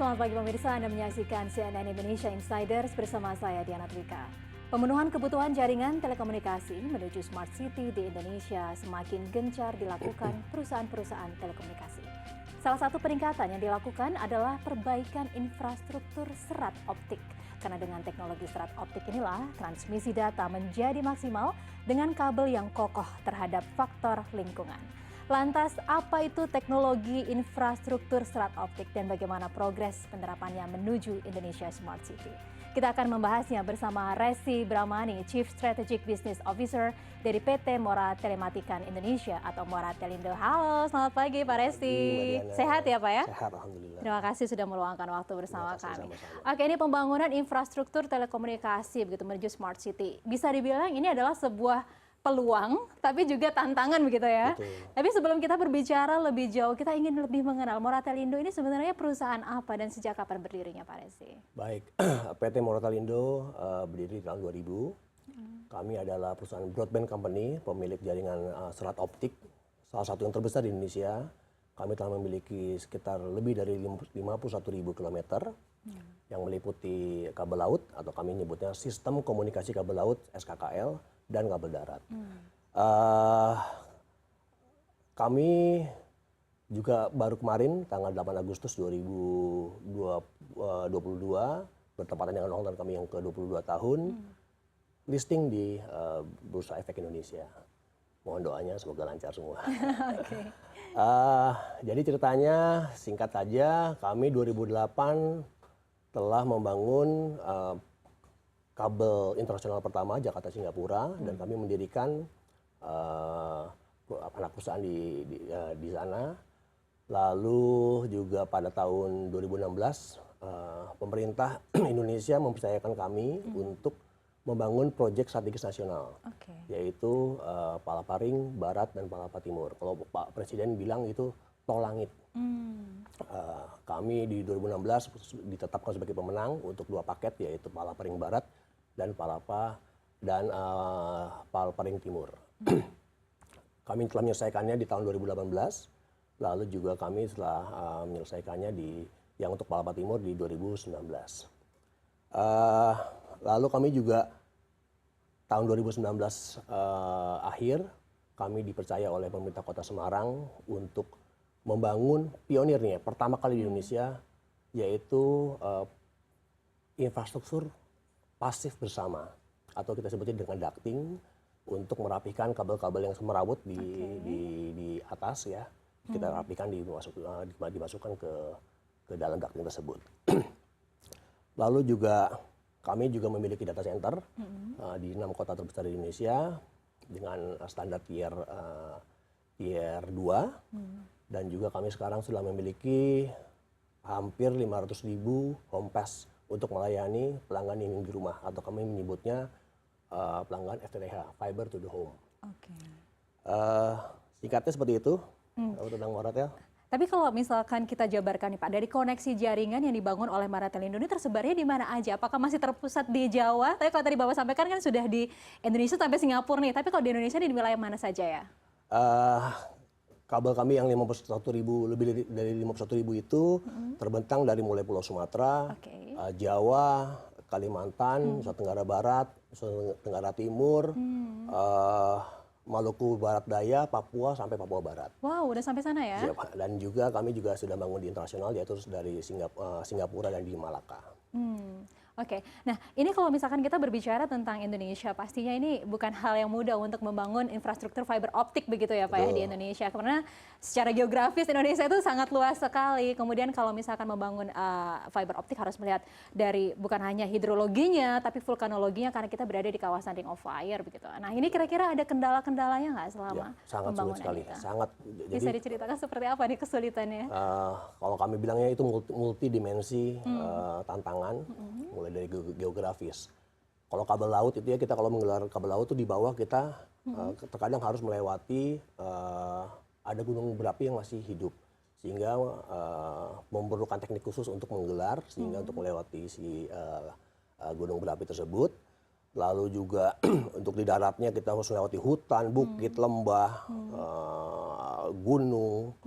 Selamat pagi pemirsa, Anda menyaksikan CNN Indonesia Insiders bersama saya Diana Twika. Pemenuhan kebutuhan jaringan telekomunikasi menuju Smart City di Indonesia semakin gencar dilakukan perusahaan-perusahaan telekomunikasi. Salah satu peningkatan yang dilakukan adalah perbaikan infrastruktur serat optik. Karena dengan teknologi serat optik inilah transmisi data menjadi maksimal dengan kabel yang kokoh terhadap faktor lingkungan. Lantas, apa itu teknologi infrastruktur serat optik dan bagaimana progres penerapannya menuju Indonesia Smart City? Kita akan membahasnya bersama Resi Bramani, Chief Strategic Business Officer dari PT Mora Telematikan Indonesia atau Mora Telindo. Halo, selamat pagi Pak Resi. Sehat ya Pak ya? Sehat, Alhamdulillah. Terima kasih sudah meluangkan waktu bersama kami. Sama-sama. Oke, ini pembangunan infrastruktur telekomunikasi begitu menuju Smart City. Bisa dibilang ini adalah sebuah peluang, tapi juga tantangan begitu ya. Betul. Tapi sebelum kita berbicara lebih jauh, kita ingin lebih mengenal Mora Telindo ini sebenarnya perusahaan apa dan sejak kapan berdirinya Pak Resi? Baik, PT Mora Telindo berdiri tahun 2000. Kami adalah perusahaan broadband company, pemilik jaringan serat optik, salah satu yang terbesar di Indonesia. Kami telah memiliki sekitar lebih dari 51.000 kilometer yang meliputi kabel laut atau kami nyebutnya Sistem Komunikasi Kabel Laut (SKKL) dan kabel darat. Kami juga baru kemarin tanggal 8 Agustus 2022 bertepatan dengan ulang tahun kami yang ke-22 tahun listing di Bursa Efek Indonesia. Mohon doanya semoga lancar semua. Oke. Jadi ceritanya singkat saja, kami 2008 telah membangun kabel internasional pertama Jakarta Singapura dan kami mendirikan anak perusahaan di sana. Lalu juga pada tahun 2016 pemerintah Indonesia mempercayakan kami untuk membangun proyek strategis nasional, yaitu Palaparing Barat dan Palapa Timur. Kalau Pak Presiden bilang itu tol langit. Kami di 2016 ditetapkan sebagai pemenang untuk 2 paket, yaitu Palaparing Barat dan Palaparing Timur. Kami telah menyelesaikannya di tahun 2018, lalu juga kami telah menyelesaikannya yang untuk Palapa Timur di 2019. Lalu kami juga tahun 2019 akhir kami dipercaya oleh pemerintah Kota Semarang untuk membangun pionirnya pertama kali di Indonesia, yaitu infrastruktur pasif bersama atau kita sebutnya dengan ducting untuk merapikan kabel-kabel yang semerawut di atas ya. Kita rapikan dimasukkan ke dalam ducting tersebut. Lalu juga kami juga memiliki data center di 6 kota terbesar di Indonesia dengan standar tier 2 dan juga kami sekarang sudah memiliki hampir 500.000 home pass untuk melayani pelanggan yang di rumah atau kami menyebutnya pelanggan FTTH, Fiber to the Home. Singkatnya seperti itu tentang Mora Tel. Tapi kalau misalkan kita jabarkan nih Pak, dari koneksi jaringan yang dibangun oleh Mora Telindo ini tersebarnya di mana aja? Apakah masih terpusat di Jawa? Tapi kalau tadi Bapak sampaikan kan sudah di Indonesia sampai Singapura nih. Tapi kalau di Indonesia ini di wilayah mana saja ya? Kabel kami yang 51.000 lebih dari 51.000 itu terbentang dari mulai Pulau Sumatera, Jawa, Kalimantan, Nusa Tenggara Barat, Nusa Tenggara Timur, Maluku Barat Daya, Papua sampai Papua Barat. Wow, udah sampai sana ya? Dan juga kami juga sudah bangun di internasional, yaitu dari Singapura dan di Malaka. Oke, nah ini kalau misalkan kita berbicara tentang Indonesia, pastinya ini bukan hal yang mudah untuk membangun infrastruktur fiber optik begitu ya Pak ya di Indonesia. Karena secara geografis Indonesia itu sangat luas sekali. Kemudian kalau misalkan membangun fiber optik harus melihat dari bukan hanya hidrologinya, tapi vulkanologinya karena kita berada di kawasan Ring of Fire begitu. Nah ini kira-kira ada kendala-kendalanya nggak selama sangat pembangunan sulit sekali, itu? Sangat. Bisa diceritakan seperti apa nih kesulitannya? Kalau kami bilangnya itu multidimensi tantangan. Mulai dari geografis. Kalau kabel laut itu ya, kita kalau menggelar kabel laut itu di bawah kita terkadang harus melewati ada gunung berapi yang masih hidup, sehingga memerlukan teknik khusus untuk menggelar sehingga untuk melewati si gunung berapi tersebut. Lalu juga untuk di daratnya kita harus melewati hutan, bukit, lembah, gunung.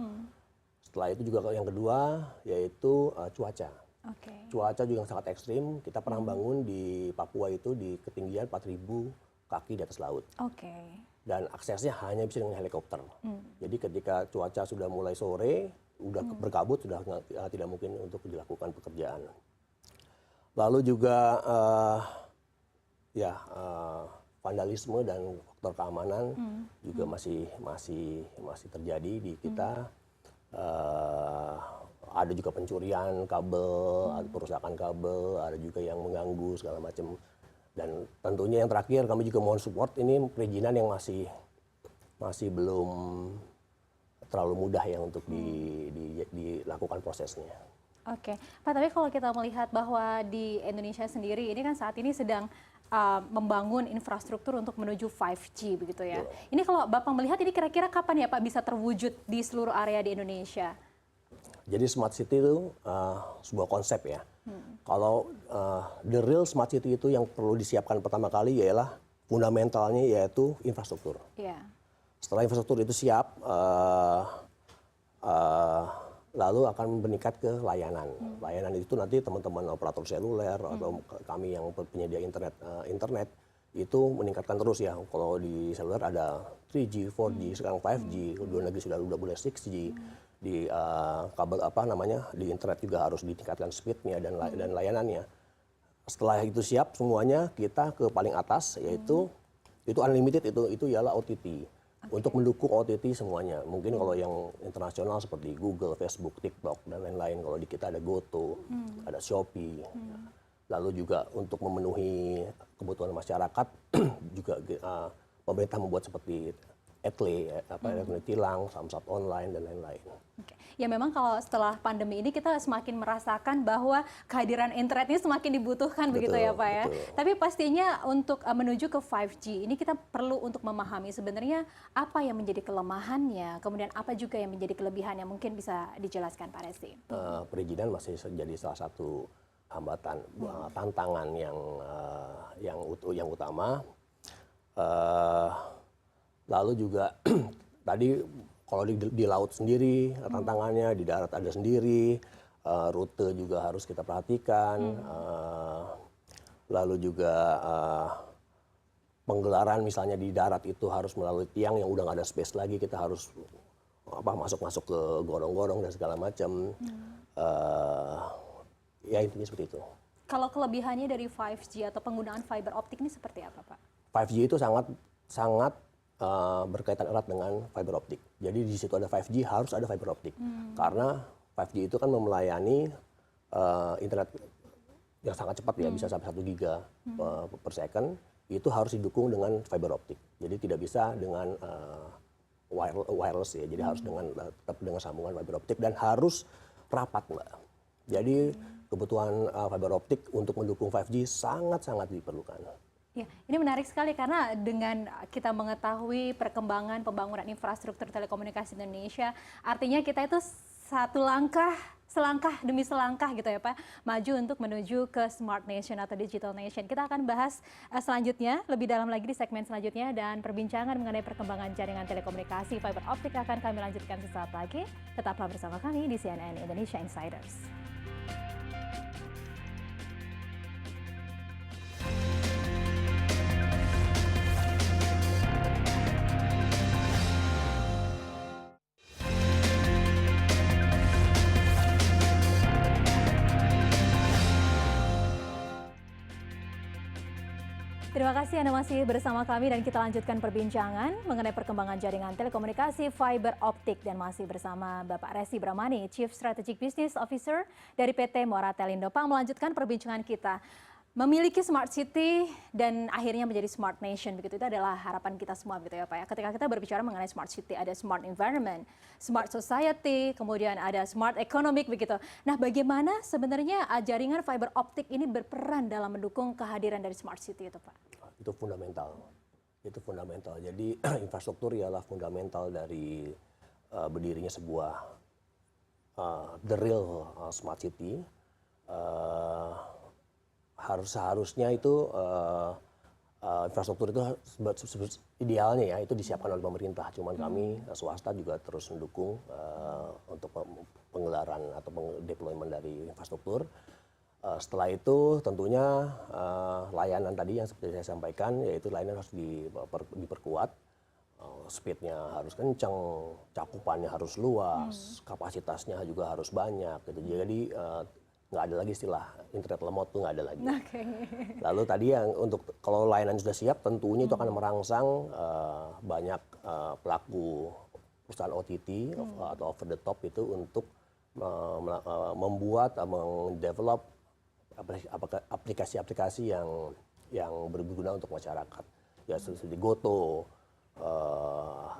Setelah itu juga yang kedua yaitu cuaca. Oke. Cuaca juga sangat ekstrim. Kita pernah bangun di Papua itu di ketinggian 4.000 kaki di atas laut. Oke. Dan aksesnya hanya bisa dengan helikopter. Jadi ketika cuaca sudah mulai sore, udah berkabut, sudah tidak mungkin untuk dilakukan pekerjaan. Lalu juga vandalisme dan faktor keamanan juga masih terjadi di kita. Ada juga pencurian kabel, ada perusakan kabel, ada juga yang mengganggu segala macam. Dan tentunya yang terakhir kami juga mohon support ini perizinan yang masih belum terlalu mudah ya untuk dilakukan prosesnya. Oke, Pak, tapi kalau kita melihat bahwa di Indonesia sendiri ini kan saat ini sedang membangun infrastruktur untuk menuju 5G begitu ya. Ini kalau Bapak melihat ini kira-kira kapan ya Pak bisa terwujud di seluruh area di Indonesia? Jadi smart city itu sebuah konsep ya. Kalau the real smart city itu yang perlu disiapkan pertama kali ialah fundamentalnya yaitu infrastruktur. Iya. Setelah infrastruktur itu siap, lalu akan meningkat ke layanan. Layanan itu nanti teman-teman operator seluler atau kami yang penyedia internet itu meningkatkan terus ya. Kalau di seluler ada 3G, 4G, sekarang 5G, dua negeri sudah boleh 6G. Di kabel di internet juga harus ditingkatkan speednya dan layanannya. Setelah itu siap semuanya, kita ke paling atas yaitu itu unlimited, itu ialah OTT. Untuk mendukung OTT semuanya. Mungkin kalau yang internasional seperti Google, Facebook, TikTok dan lain-lain. Kalau di kita ada GoTo, ada Shopee. Lalu juga untuk memenuhi kebutuhan masyarakat juga pemerintah membuat seperti Etle, elektronik tilang, samsat online dan lain-lain. Oke. Ya memang kalau setelah pandemi ini kita semakin merasakan bahwa kehadiran internet ini semakin dibutuhkan begitu ya Pak ya. Betul. Tapi pastinya untuk menuju ke 5G ini kita perlu untuk memahami sebenarnya apa yang menjadi kelemahannya, kemudian apa juga yang menjadi kelebihannya, mungkin bisa dijelaskan Pak Resi. Perizinan masih jadi salah satu hambatan, tantangan yang utama. Lalu juga tadi kalau di laut sendiri tantangannya, di darat ada sendiri, rute juga harus kita perhatikan, lalu juga penggelaran misalnya di darat itu harus melalui tiang yang udah nggak ada space lagi, kita harus masuk ke gorong-gorong dan segala macam. Ya intinya seperti itu. Kalau kelebihannya dari 5G atau penggunaan fiber optik ini seperti apa Pak? 5G itu sangat berkaitan erat dengan fiber optik. Jadi di situ ada 5G harus ada fiber optik. Karena 5G itu kan melayani internet yang sangat cepat ya, bisa sampai 1 giga per second. Itu harus didukung dengan fiber optik. Jadi tidak bisa dengan wireless ya. Jadi harus tetap dengan sambungan fiber optik dan harus rapat Mbak. Jadi kebutuhan fiber optik untuk mendukung 5G sangat-sangat diperlukan. Ya, ini menarik sekali karena dengan kita mengetahui perkembangan pembangunan infrastruktur telekomunikasi Indonesia, artinya kita itu selangkah demi selangkah gitu ya Pak, maju untuk menuju ke Smart Nation atau Digital Nation. Kita akan bahas selanjutnya, lebih dalam lagi di segmen selanjutnya, dan perbincangan mengenai perkembangan jaringan telekomunikasi fiber optik akan kami lanjutkan sesaat lagi. Tetaplah bersama kami di CNN Indonesia Insiders. Terima kasih Anda masih bersama kami dan kita lanjutkan perbincangan mengenai perkembangan jaringan telekomunikasi fiber optik dan masih bersama Bapak Resi Bramani, Chief Strategic Business Officer dari PT Muara Telindo. Pak, melanjutkan perbincangan kita. Memiliki smart city dan akhirnya menjadi smart nation, begitu itu adalah harapan kita semua gitu ya Pak ya. Ketika kita berbicara mengenai smart city, ada smart environment, smart society, kemudian ada smart economic begitu. Nah, bagaimana sebenarnya jaringan fiber optik ini berperan dalam mendukung kehadiran dari smart city itu Pak? Itu fundamental. Itu fundamental. Jadi infrastruktur ialah fundamental dari berdirinya sebuah the real smart city. Seharusnya itu infrastruktur itu idealnya ya itu disiapkan oleh pemerintah. Cuman kami swasta juga terus mendukung untuk penggelaran atau deployment dari infrastruktur. Setelah itu tentunya layanan tadi yang seperti saya sampaikan, yaitu layanan harus diperkuat, speednya harus kencang, cakupannya harus luas, kapasitasnya juga harus banyak gitu. Jadi nggak ada lagi istilah internet lemot tuh nggak ada lagi. Oke. Lalu tadi yang untuk kalau layanan sudah siap, tentunya itu akan merangsang banyak pelaku perusahaan OTT atau over the top itu untuk membuat, mendevelop aplikasi-aplikasi yang berguna untuk masyarakat. Ya seperti Goto,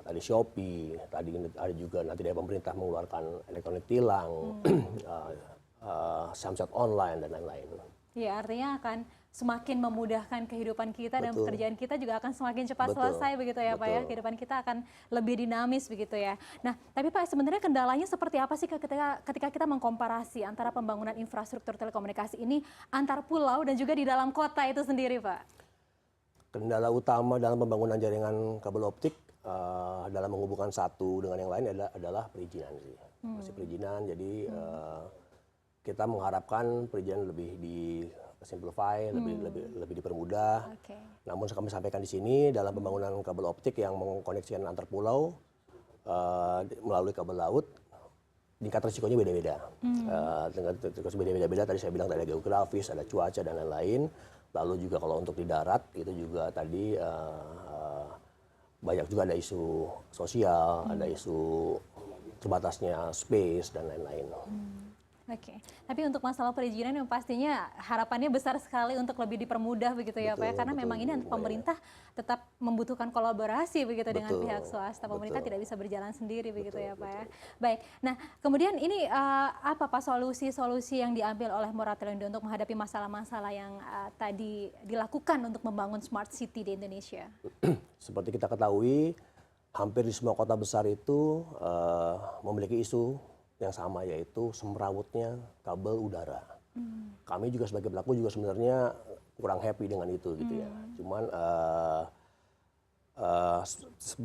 tadi Shopee, tadi ada juga nanti dari pemerintah mengeluarkan elektronik tilang, Samsat online dan lain-lain. Ya, artinya akan semakin memudahkan kehidupan kita dan Betul. pekerjaan kita juga akan semakin cepat Betul. selesai begitu ya Pak ya. Betul. Kehidupan kita akan lebih dinamis begitu ya. Nah, tapi Pak sebenarnya kendalanya seperti apa sih ketika kita mengkomparasi antara pembangunan infrastruktur telekomunikasi ini antar pulau dan juga di dalam kota itu sendiri Pak? Kendala utama dalam pembangunan jaringan kabel optik dalam menghubungkan satu dengan yang lain adalah perizinan sih. Masih perizinan, jadi kita mengharapkan perizinan lebih simplify, lebih dipermudah. Oke. Namun kami sampaikan di sini dalam pembangunan kabel optik yang mengkoneksikan antar pulau melalui kabel laut, tingkat risikonya beda-beda. Tingkat risiko beda-beda. Tadi saya bilang ada geografis, ada cuaca dan lain-lain. Lalu juga kalau untuk di darat itu juga tadi banyak juga ada isu sosial, ada isu terbatasnya space dan lain-lain. Oke, tapi untuk masalah perizinan yang pastinya harapannya besar sekali untuk lebih dipermudah begitu ya Pak ya, karena memang ini pemerintah tetap membutuhkan kolaborasi begitu dengan pihak swasta, pemerintah tidak bisa berjalan sendiri begitu ya Pak ya. Baik, nah kemudian ini apa Pak solusi-solusi yang diambil oleh Moratelindo untuk menghadapi masalah-masalah yang tadi dilakukan untuk membangun smart city di Indonesia? Seperti kita ketahui, hampir di semua kota besar itu memiliki isu yang sama, yaitu semrawutnya kabel udara. Kami juga sebagai pelaku juga sebenarnya kurang happy dengan itu gitu ya. Cuman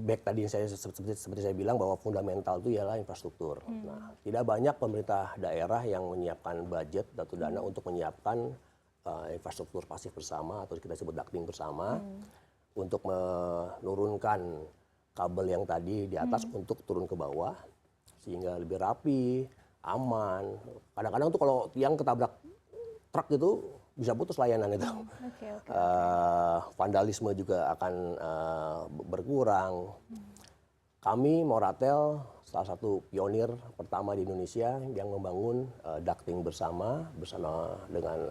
back tadi yang seperti saya bilang bahwa fundamental itu ialah infrastruktur. Nah, tidak banyak pemerintah daerah yang menyiapkan budget atau dana untuk menyiapkan infrastruktur pasif bersama atau kita sebut ducting bersama untuk menurunkan kabel yang tadi di atas untuk turun ke bawah, sehingga lebih rapi, aman. Kadang-kadang tuh kalau tiang ketabrak truk itu bisa putus layanan itu. Vandalisme juga akan berkurang. Kami Moratel salah satu pionir pertama di Indonesia yang membangun ducting bersama dengan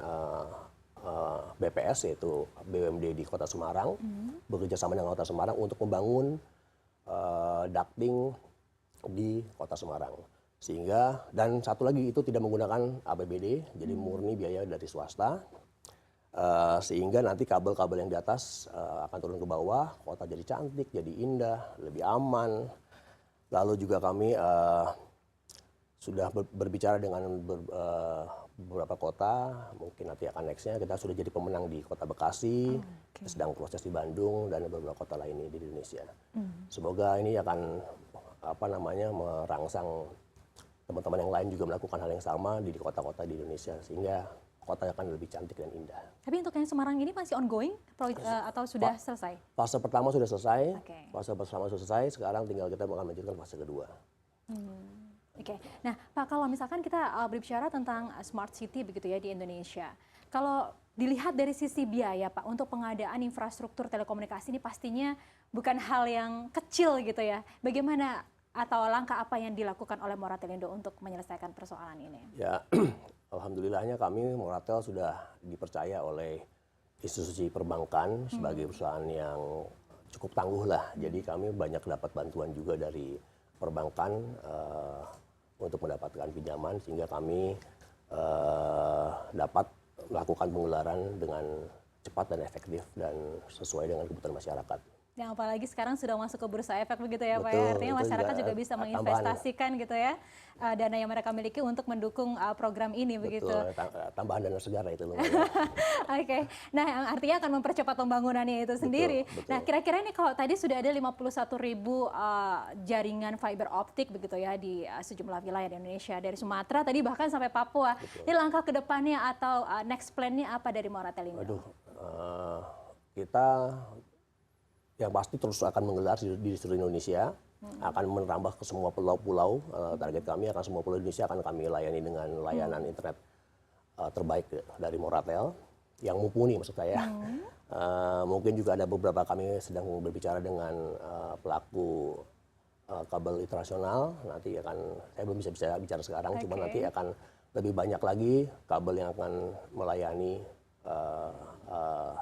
BPS yaitu BUMD di Kota Semarang, bekerja sama dengan Kota Semarang untuk membangun ducting di Kota Semarang. Sehingga, dan satu lagi itu tidak menggunakan APBD, jadi murni biaya dari swasta. Sehingga nanti kabel-kabel yang di atas akan turun ke bawah, kota jadi cantik, jadi indah, lebih aman. Lalu juga kami sudah berbicara dengan beberapa kota, mungkin nanti akan nextnya kita sudah jadi pemenang di Kota Bekasi, kita sedang proses di Bandung dan beberapa kota lainnya di Indonesia. Semoga ini akan merangsang teman-teman yang lain juga melakukan hal yang sama di kota-kota di Indonesia sehingga kota akan lebih cantik dan indah. Tapi untuk yang Semarang ini masih ongoing atau sudah selesai? Fase pertama sudah selesai, fase pertama sudah selesai, sekarang tinggal kita akan melanjutkan fase kedua. Oke, nah Pak kalau misalkan kita berbicara tentang smart city begitu ya di Indonesia, kalau dilihat dari sisi biaya Pak untuk pengadaan infrastruktur telekomunikasi ini pastinya bukan hal yang kecil gitu ya. Bagaimana atau langkah apa yang dilakukan oleh Moratelindo untuk menyelesaikan persoalan ini? Ya, alhamdulillahnya kami Moratel sudah dipercaya oleh institusi perbankan sebagai perusahaan yang cukup tangguh lah. Jadi kami banyak dapat bantuan juga dari perbankan untuk mendapatkan pinjaman sehingga kami dapat melakukan penggelaran dengan cepat dan efektif dan sesuai dengan kebutuhan masyarakat. Yang apalagi sekarang sudah masuk ke bursa efek begitu ya Pak ya, Betul, artinya itu masyarakat juga juga bisa tambahan. menginvestasikan gitu ya dana yang mereka miliki untuk mendukung program ini begitu. Betul, tambahan dana sejarah itu lumayan. Oke, nah yang artinya akan mempercepat pembangunannya itu sendiri. Betul. Nah kira-kira ini kalau tadi sudah ada 51.000 jaringan fiber optik begitu ya di sejumlah wilayah di Indonesia, dari Sumatera tadi bahkan sampai Papua. Betul. Ini langkah ke depannya atau next plan-nya apa dari Moratelindo? Waduh, kita yang pasti terus akan menggelar di seluruh Indonesia, akan menambah ke semua pulau-pulau. Target kami akan semua pulau Indonesia akan kami layani dengan layanan internet terbaik dari Moratel, yang mumpuni maksud saya. Mungkin juga ada beberapa kami sedang berbicara dengan pelaku kabel internasional. Nanti akan, saya belum bisa bicara sekarang, cuma nanti akan lebih banyak lagi kabel yang akan melayani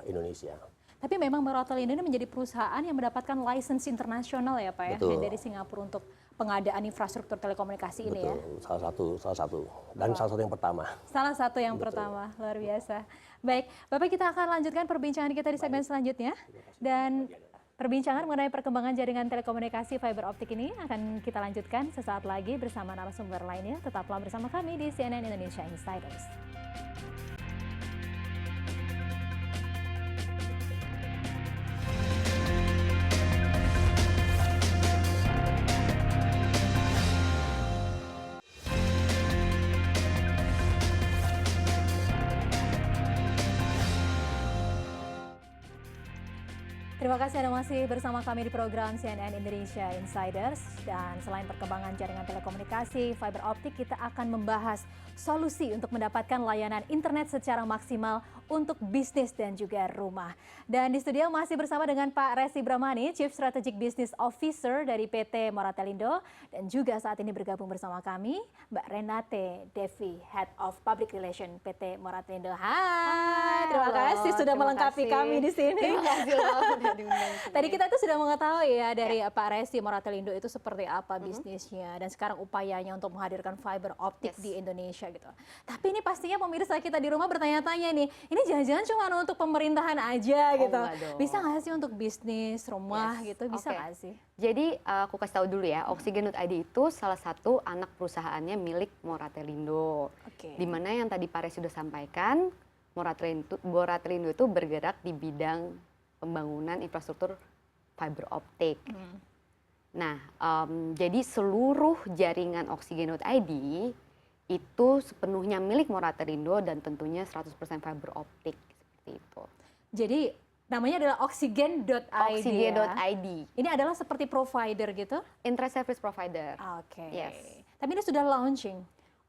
Indonesia. Tapi memang Moratelindo ini menjadi perusahaan yang mendapatkan lisensi internasional ya Pak ya, yang dari Singapura untuk pengadaan infrastruktur telekomunikasi ini ya. Betul, salah satu. Dan salah satu yang pertama. Salah satu yang pertama, luar biasa. Baik, Bapak kita akan lanjutkan perbincangan kita di segmen selanjutnya. Dan perbincangan mengenai perkembangan jaringan telekomunikasi fiber optik ini akan kita lanjutkan sesaat lagi bersama narasumber lainnya. Tetaplah bersama kami di CNN Indonesia Insiders. Terima kasih Anda masih bersama kami di program CNN Indonesia Insiders. Dan selain perkembangan jaringan telekomunikasi fiber optik, kita akan membahas solusi untuk mendapatkan layanan internet secara maksimal untuk bisnis dan juga rumah. Dan di studio masih bersama dengan Pak Resi Bramani, Chief Strategic Business Officer dari PT Moratelindo. Dan juga saat ini bergabung bersama kami Mbak Renate Devi, Head of Public Relation PT Moratelindo. Hai, terima kasih sudah melengkapi kami di sini. Terima kasih loh. Tadi kita tuh sudah mengetahui ya dari Pak Resi Moratelindo itu seperti apa bisnisnya dan sekarang upayanya untuk menghadirkan fiber optik di Indonesia gitu. Tapi ini pastinya pemirsa kita di rumah bertanya-tanya nih, ini jangan-jangan cuma untuk pemerintahan aja gitu. Bisa nggak sih untuk bisnis rumah gitu? Bisa nggak sih? Jadi aku kasih tahu dulu ya, Oksigen.id itu salah satu anak perusahaannya milik Moratelindo. Di mana yang tadi Pak Resi sudah sampaikan, Moratelindo itu bergerak di bidang pembangunan infrastruktur fiber optik. Nah, jadi seluruh jaringan Oksigen.id itu sepenuhnya milik Moratelindo dan tentunya 100% fiber optik seperti itu. Jadi namanya adalah Oksigen.id. Oksigen.id. Ini adalah seperti provider gitu? Internet service provider. Yes. Tapi ini sudah launching?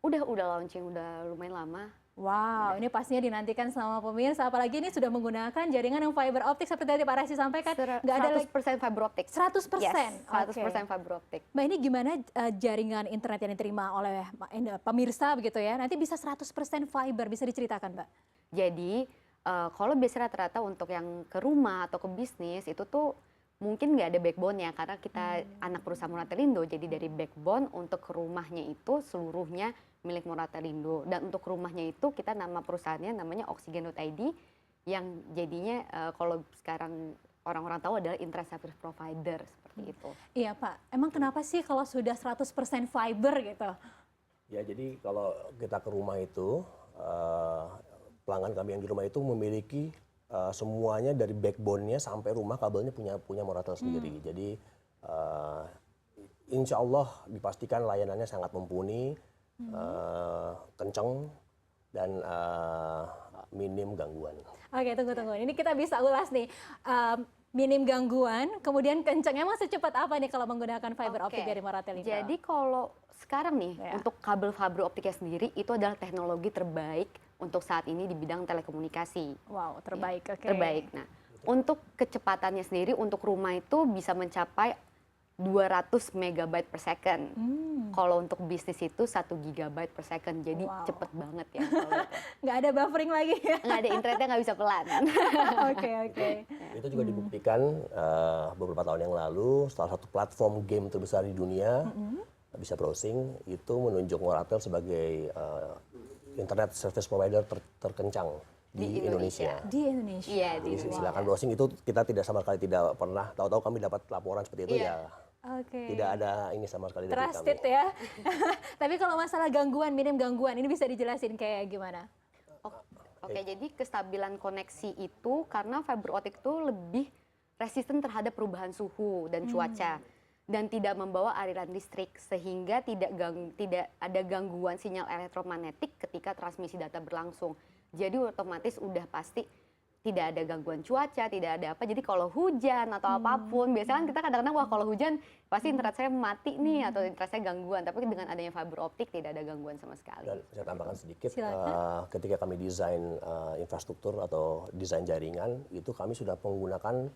Udah launching, udah lumayan lama. Wow, ini pastinya dinantikan sama pemirsa. Apalagi ini sudah menggunakan jaringan yang fiber optik seperti tadi Pak Resi sampaikan. Nggak ada 100% fiber optik. 100%? Yes, 100% fiber optik. Mbak, ini gimana jaringan internet yang diterima oleh pemirsa begitu ya? Nanti bisa 100% fiber, bisa diceritakan Mbak? Jadi, kalau biasa rata-rata untuk yang ke rumah atau ke bisnis, itu tuh mungkin nggak ada backbone-nya. Karena kita anak perusahaan Moratelindo, jadi dari backbone untuk ke rumahnya itu seluruhnya milik Moratelindo, dan untuk rumahnya itu kita nama perusahaannya namanya Oksigen.id yang jadinya kalau sekarang orang-orang tahu adalah internet service provider seperti itu. Iya Pak, emang kenapa sih kalau sudah 100% fiber gitu? Ya jadi kalau kita ke rumah itu, pelanggan kami yang di rumah itu memiliki semuanya dari backbone-nya sampai rumah kabelnya punya Moratel sendiri. Jadi insya Allah dipastikan layanannya sangat mumpuni, kenceng dan minim gangguan. Oke, tunggu. Ini kita bisa ulas nih. Minim gangguan, kemudian kenceng. Emang secepat apa nih kalau menggunakan fiber optik dari Moratelindo? Jadi kalau sekarang nih untuk kabel fiber optiknya sendiri itu adalah teknologi terbaik untuk saat ini di bidang telekomunikasi. Wow, terbaik. Ya, terbaik. Nah, untuk kecepatannya sendiri untuk rumah itu bisa mencapai 200 megabyte per second. Kalau untuk bisnis itu 1 gigabyte per second. Jadi cepet banget ya. Nggak ada buffering lagi ya? Nggak ada, internetnya nggak bisa pelan. Oke. Itu juga dibuktikan beberapa tahun yang lalu, salah satu platform game terbesar di dunia, bisa browsing, itu menunjuk Moratel sebagai internet service provider terkencang di Indonesia. Di Indonesia. Iya, di Jadi Indonesia. silakan browsing, itu kita tidak sama sekali tidak pernah, tahu-tahu kami dapat laporan seperti itu Iya. ya. Oke. Tidak ada ini sama sekali dari Trusted kami. ya. Tapi kalau masalah gangguan, minim gangguan, ini bisa dijelasin kayak gimana? Oke, jadi kestabilan koneksi itu karena fiber optik itu lebih resisten terhadap perubahan suhu dan cuaca dan tidak membawa aliran listrik sehingga tidak ada gangguan sinyal elektromagnetik ketika transmisi data berlangsung. Jadi otomatis udah pasti tidak ada gangguan cuaca, tidak ada apa. Jadi kalau hujan atau apapun, biasanya kan kita kadang-kadang wah kalau hujan pasti internet saya mati nih atau internet saya gangguan. Tapi dengan adanya fiber optik tidak ada gangguan sama sekali. Dan saya tambahkan sedikit, Silakan. ketika kami desain infrastruktur atau desain jaringan, itu kami sudah menggunakan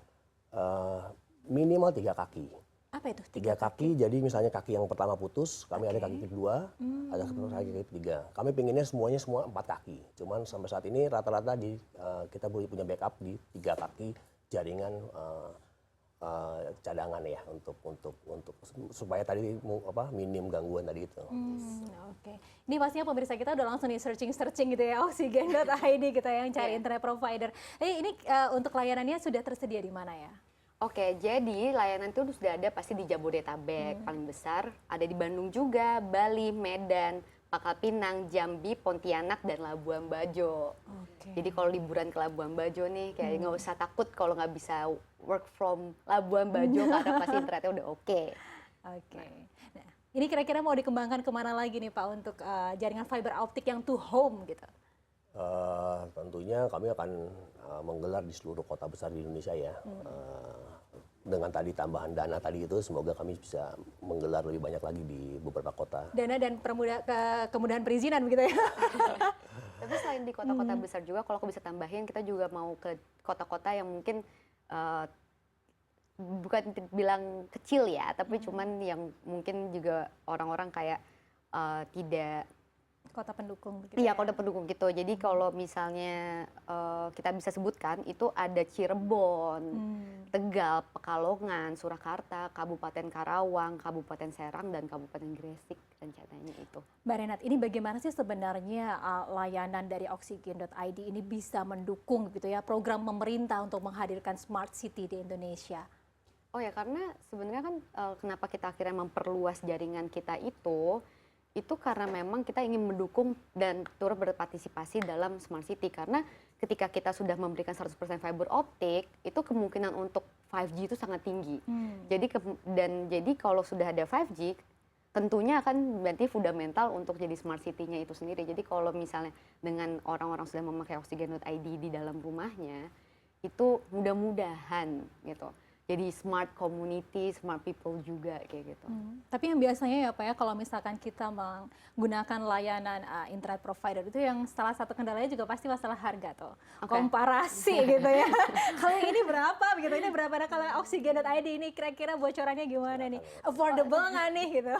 minimal 3 kaki. Apa itu? 3 kaki, jadi misalnya kaki yang pertama putus, kami ada kaki kedua, ada kaki ketiga. Kami pinginnya semuanya 4 kaki. Cuman sampai saat ini rata-rata kita punya backup di 3 kaki jaringan cadangan ya untuk supaya tadi minim gangguan tadi itu. Oke. Ini pastinya pemirsa kita udah langsung nih searching gitu ya, oksigen.id kita yang cari internet provider. Ini untuk layanannya sudah tersedia di mana ya? Oke, jadi layanan itu sudah ada pasti di Jabodetabek paling besar, ada di Bandung juga, Bali, Medan, Pangkal Pinang, Jambi, Pontianak, dan Labuan Bajo. Oke. Jadi kalau liburan ke Labuan Bajo nih, kayak nggak usah takut kalau nggak bisa work from Labuan Bajo karena pasti internetnya udah oke. Oke. Nah, ini kira-kira mau dikembangkan kemana lagi nih Pak untuk jaringan fiber optik yang to home gitu? Tentunya kami akan menggelar di seluruh kota besar di Indonesia ya. Dengan tadi tambahan dana tadi itu, semoga kami bisa menggelar lebih banyak lagi di beberapa kota. Dana dan kemudahan perizinan begitu ya? Tapi selain di kota-kota besar juga, kalau aku bisa tambahin, kita juga mau ke kota-kota yang mungkin bukan bilang kecil ya, tapi cuman yang mungkin juga orang-orang kayak tidak. Kota pendukung begitu. Iya, ya? kota pendukung gitu. Jadi kalau misalnya kita bisa sebutkan itu ada Cirebon, Tegal, Pekalongan, Surakarta, Kabupaten Karawang, Kabupaten Serang, dan Kabupaten Gresik rencananya itu. Mbak Renat, ini bagaimana sih sebenarnya layanan dari oksigen.id ini bisa mendukung gitu ya program pemerintah untuk menghadirkan smart city di Indonesia? Oh ya, karena sebenarnya kan kenapa kita akhirnya memperluas jaringan kita itu karena memang kita ingin mendukung dan turut berpartisipasi dalam smart city. Karena ketika kita sudah memberikan 100% fiber optik, itu kemungkinan untuk 5G itu sangat tinggi. Jadi kalau sudah ada 5G, tentunya akan berarti fundamental untuk jadi smart city-nya itu sendiri. Jadi kalau misalnya dengan orang-orang sudah memakai oksigen.id di dalam rumahnya, itu mudah-mudahan gitu. Jadi smart community, smart people juga kayak gitu. Tapi yang biasanya ya Pak ya, kalau misalkan kita menggunakan layanan internet provider itu yang salah satu kendalanya juga pasti masalah harga tuh. Komparasi gitu ya. Kalau ini berapa begitu, ini berapa, nah kalau oksigen.id ini kira-kira bocorannya gimana nih? Affordable nggak nih gitu?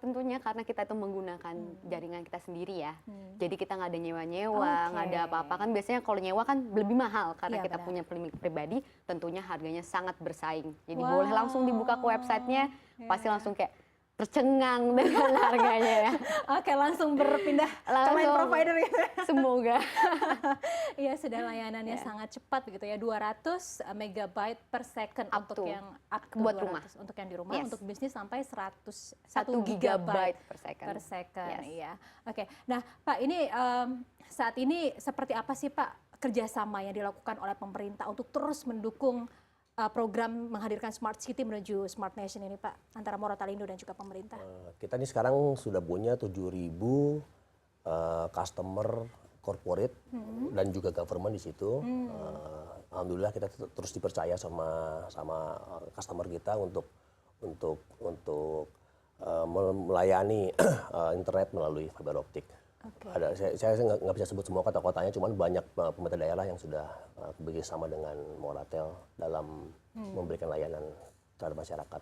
Tentunya karena kita itu menggunakan jaringan kita sendiri ya. Jadi kita nggak ada nyewa-nyewa, nggak ada apa-apa. Kan biasanya kalau nyewa kan lebih mahal karena kita punya klinik pribadi, tentunya harganya sanget bersaing. Jadi boleh langsung dibuka ke websitenya, pasti langsung kayak tercengang dengan harganya ya. Oke, langsung berpindah ke lain provider gitu. Semoga. Iya, sudah layanannya sangat cepat gitu ya, 200 megabyte per second untuk yang buat rumah. Untuk yang di rumah, untuk bisnis sampai 101 gigabyte per second. Iya. Oke. Nah, Pak, ini saat ini seperti apa sih Pak kerjasama yang dilakukan oleh pemerintah untuk terus mendukung program menghadirkan smart city menuju smart nation ini Pak, antara Moratelindo dan juga pemerintah? Kita ini sekarang sudah punya 7.000 customer corporate dan juga government di situ. Alhamdulillah kita terus dipercaya sama customer kita untuk melayani internet melalui fiber optik. Saya nggak bisa sebut semua kota-kotanya, cuman banyak pemerintah daerah yang sudah bekerjasama dengan Moratel dalam memberikan layanan terhadap masyarakat.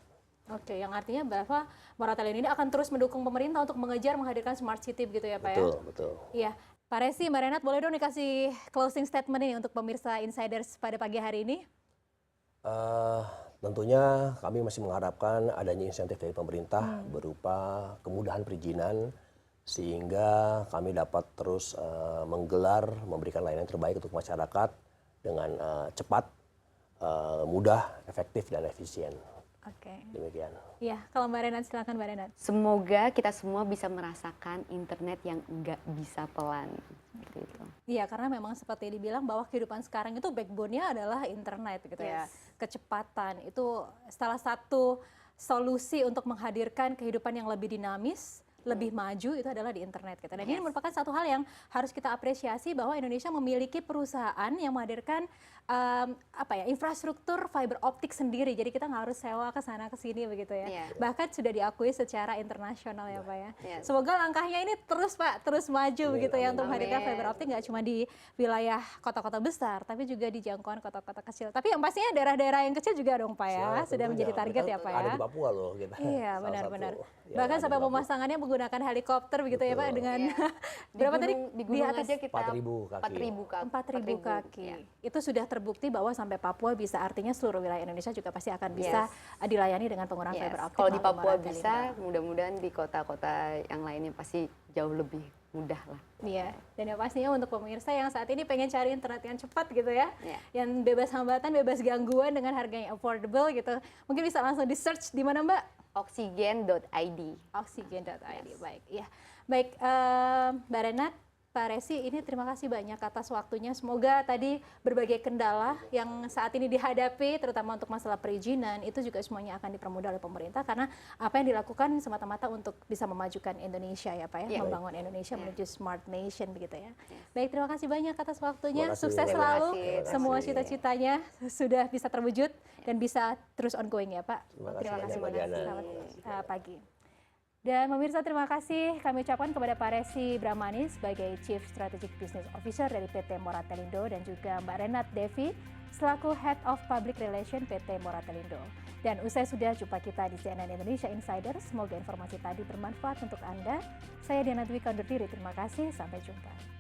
Oke, yang artinya bahwa Moratel ini akan terus mendukung pemerintah untuk mengejar menghadirkan smart city begitu ya Pak ya? Betul. Iya, Pak Resi, Mbak Renat, boleh dong dikasih closing statement ini untuk pemirsa Insiders pada pagi hari ini? Tentunya kami masih mengharapkan adanya insentif dari pemerintah berupa kemudahan perizinan, sehingga kami dapat terus menggelar, memberikan layanan terbaik untuk masyarakat dengan cepat, mudah, efektif, dan efisien. Oke. Demikian. Iya, kalau Mbak Renat, silakan Mbak Renat. Semoga kita semua bisa merasakan internet yang nggak bisa pelan. Seperti itu. Iya, karena memang seperti dibilang bahwa kehidupan sekarang itu backbone-nya adalah internet gitu ya. Kecepatan itu salah satu solusi untuk menghadirkan kehidupan yang lebih dinamis, lebih maju itu adalah di internet gitu. Dan ini merupakan satu hal yang harus kita apresiasi bahwa Indonesia memiliki perusahaan yang menghadirkan infrastruktur fiber optik sendiri. Jadi kita nggak harus sewa ke sana ke sini begitu ya. Bahkan sudah diakui secara internasional ya Pak ya. Semoga langkahnya ini terus Pak, terus maju begitu ya untuk menghadirkan fiber optik nggak cuma di wilayah kota-kota besar, tapi juga di jangkauan kota-kota kecil. Tapi yang pastinya daerah-daerah yang kecil juga dong Pak ya, sudah menjadi target ya Pak ya. Ada di Papua loh kita. Iya benar-benar. Bahkan sampai pemasangannya menggunakan helikopter begitu ya Pak dengan berapa tadi di gunung aja kita 4.000 kaki. 4.000 kaki. Itu sudah terbukti bahwa sampai Papua bisa, artinya seluruh wilayah Indonesia juga pasti akan bisa dilayani dengan penggunaan fiber optik. Kalau di Papua bisa, mudah-mudahan di kota-kota yang lainnya pasti jauh lebih mudah lah. Iya, dan yang pastinya untuk pemirsa yang saat ini pengen cari internet yang cepat gitu ya, yang bebas hambatan, bebas gangguan dengan harganya affordable gitu, mungkin bisa langsung di search di mana Mbak? Oksigen.id. Oksigen.id, baik. Ya, baik Mbak Renat, Pak Resi, ini terima kasih banyak atas waktunya. Semoga tadi berbagai kendala yang saat ini dihadapi, terutama untuk masalah perizinan, itu juga semuanya akan dipermudah oleh pemerintah, karena apa yang dilakukan semata-mata untuk bisa memajukan Indonesia ya Pak ya, membangun Indonesia menuju smart nation begitu ya. Baik, terima kasih banyak atas waktunya. Sukses selalu. Semua cita-citanya sudah bisa terwujud dan bisa terus ongoing ya Pak. Terima kasih banyak. Selamat pagi. Dan pemirsa, terima kasih kami ucapkan kepada Pak Resi Brahmani sebagai Chief Strategic Business Officer dari PT Moratelindo dan juga Mbak Renat Devi selaku Head of Public Relation PT Moratelindo. Dan usai sudah jumpa kita di CNN Indonesia Insider, semoga informasi tadi bermanfaat untuk Anda. Saya Diana Dwi undur diri, terima kasih, sampai jumpa.